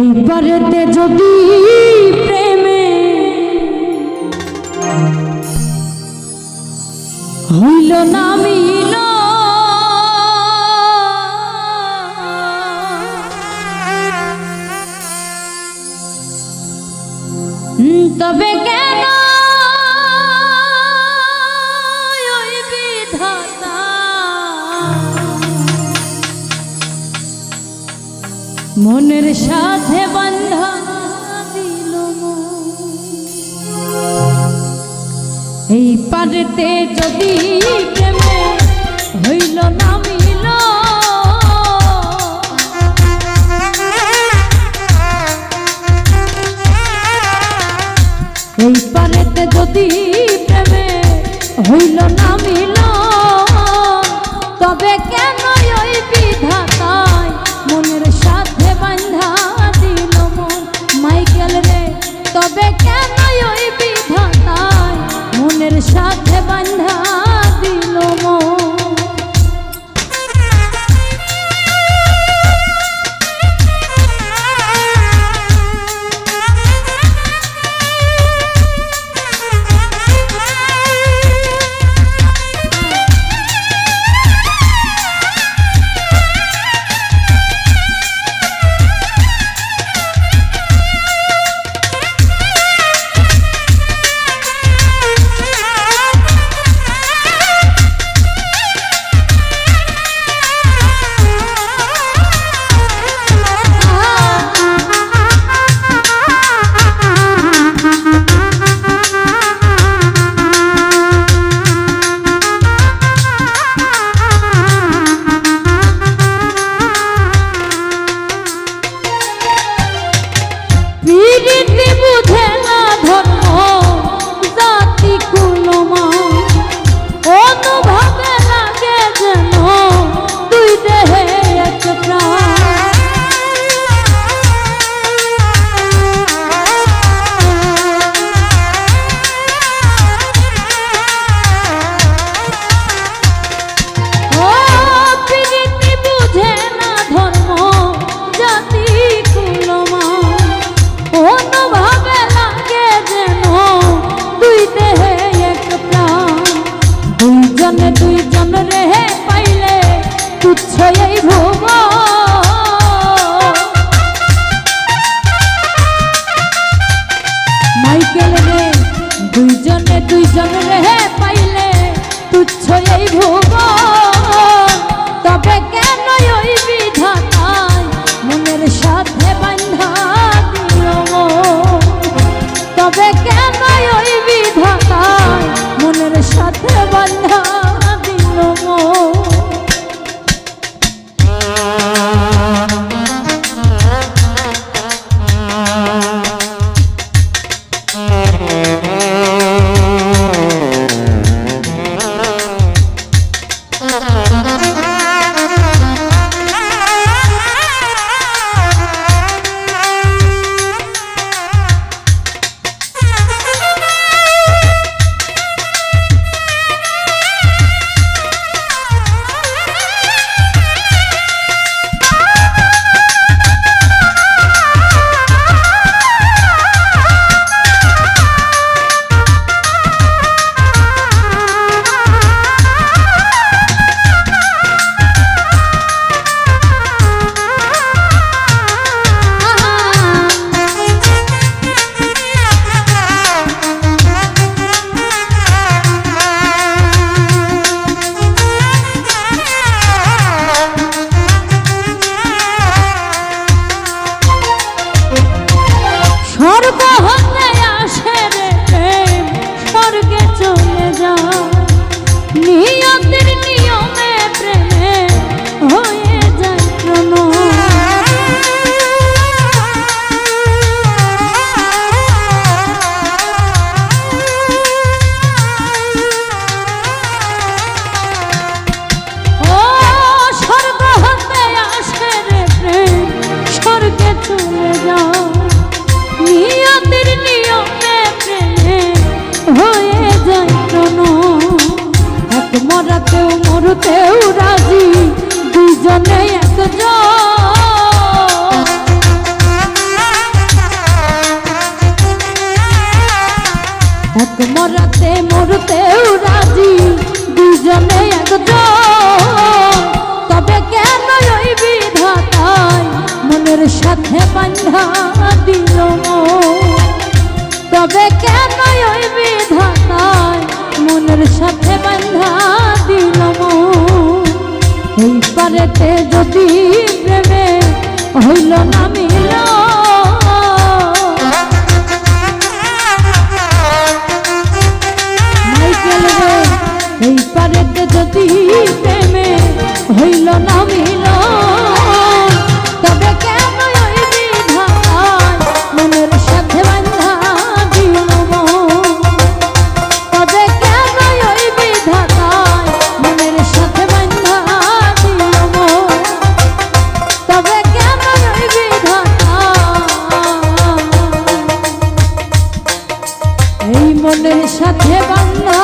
এইবারেতে যদি প্রেমে হইল না মিল তবে কেন ওই বিধাতা মনের সাথে বান্ধা দিল এই পারেতে যদি প্রেমে হইল না মিল এই পারেতে যদি প্রেমে হইল না মিল তবে কেন ওই বিধাতায় মনের সাথে বান্ধা দিল মন মাইকেল রে তবে কেন ওই বিধাতায় মনের সাথে বান্ধা দিল মন এই পারেতে যদি প্রেমে হইল না মিল মাইকেল রে এই পারেতে যদি প্রেমে হইল না মিল তবে কেন ওই বিধায় মনের সাথে বাঁধা দিল মন তবে কেন ওই বিধাতায় মনের সাথে বাঁধা দিল মন তবে কেন ওই বিধাতায় এই মনের সাথে বাঁধা